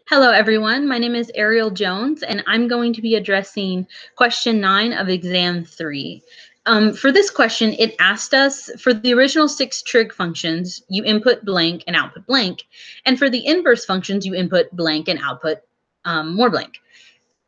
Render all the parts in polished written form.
Hello, everyone. My name is Ariel Jones, and I'm going to be addressing question 9 of exam 3. For this question, it asked us, for the original 6 trig functions, you input blank and output blank. And for the inverse functions, you input blank and output more blank.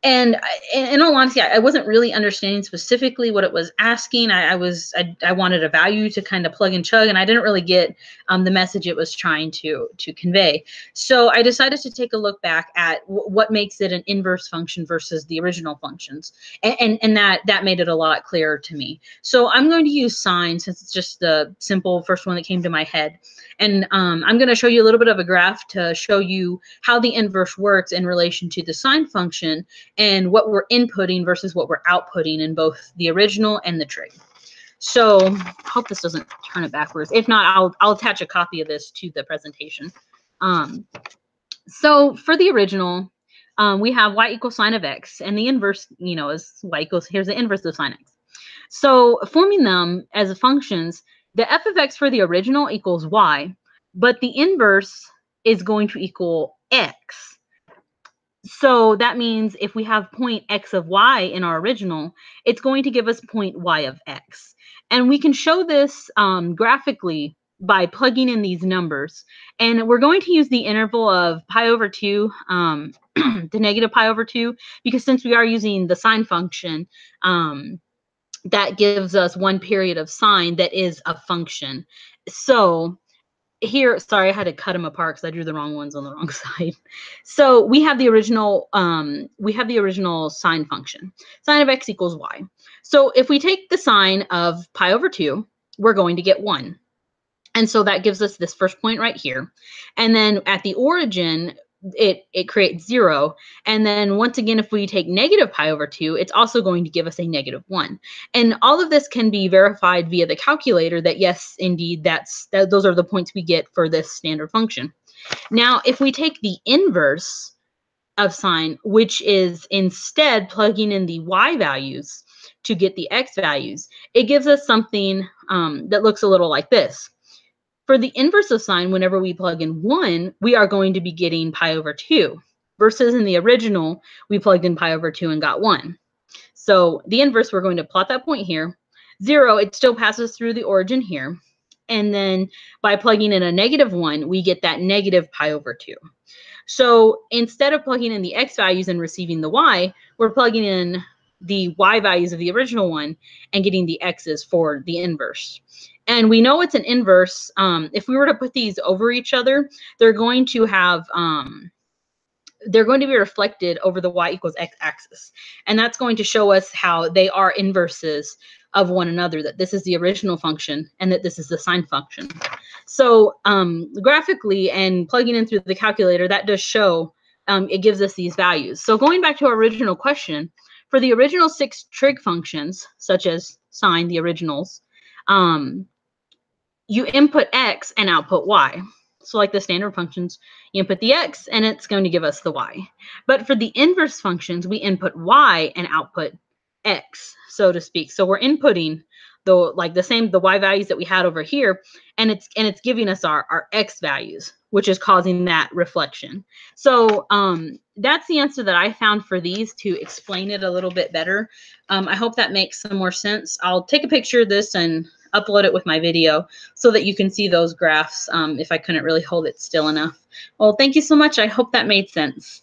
And in all honesty, I wasn't really understanding specifically what it was asking. I wanted a value to kind of plug and chug, and I didn't really get the message it was trying to convey. So I decided to take a look back at what makes it an inverse function versus the original functions, and that made it a lot clearer to me. So I'm going to use sine since it's just the simple first one that came to my head. And I'm going to show you a little bit of a graph to show you how the inverse works in relation to the sine function and what we're inputting versus what we're outputting in both the original and the trig. So I hope this doesn't turn it backwards. If not, I'll attach a copy of this to the presentation. So for the original, we have y equals sine of x, and the inverse, is y equals, here's the inverse of sine x. So forming them as functions, the f of x for the original equals y, but the inverse is going to equal x. So that means if we have point x of y in our original, it's going to give us point y of x. And we can show this graphically by plugging in these numbers. And we're going to use the interval of pi over 2 to negative pi over 2, because since we are using the sine function, that gives us one period of sine that is a function. So here, sorry, I had to cut them apart because I drew the wrong ones on the wrong side. So we have the original sine function. Sine of x equals y. So if we take the sine of pi over 2, we're going to get 1. And so that gives us this first point right here. And then at the origin, it creates 0. And then once again, if we take negative pi over 2, it's also going to give us a negative 1. And all of this can be verified via the calculator that yes, indeed, those are the points we get for this standard function. Now, if we take the inverse of sine, which is instead plugging in the y values to get the x values, it gives us something that looks a little like this. For the inverse of sine, whenever we plug in 1, we are going to be getting pi over 2, versus in the original, we plugged in pi over 2 and got 1. So the inverse, we're going to plot that point here. 0, it still passes through the origin here. And then by plugging in a negative 1, we get that negative pi over 2. So instead of plugging in the x values and receiving the y, we're plugging in the y values of the original one and getting the x's for the inverse. And we know it's an inverse. If we were to put these over each other, they're going to have they're going to be reflected over the y equals x axis. And that's going to show us how they are inverses of one another, that this is the original function and that this is the sine function. So graphically and plugging in through the calculator, that does show, it gives us these values. So going back to our original question, for the original 6 trig functions, such as sine, the originals, you input x and output y. So like the standard functions, you input the x and it's going to give us the y. But for the inverse functions, we input y and output x, so to speak. So we're inputting the y values that we had over here, and it's giving us our x values, which is causing that reflection. So that's the answer that I found for these to explain it a little bit better. I hope that makes some more sense. I'll take a picture of this and upload it with my video so that you can see those graphs if I couldn't really hold it still enough. Well, thank you so much. I hope that made sense.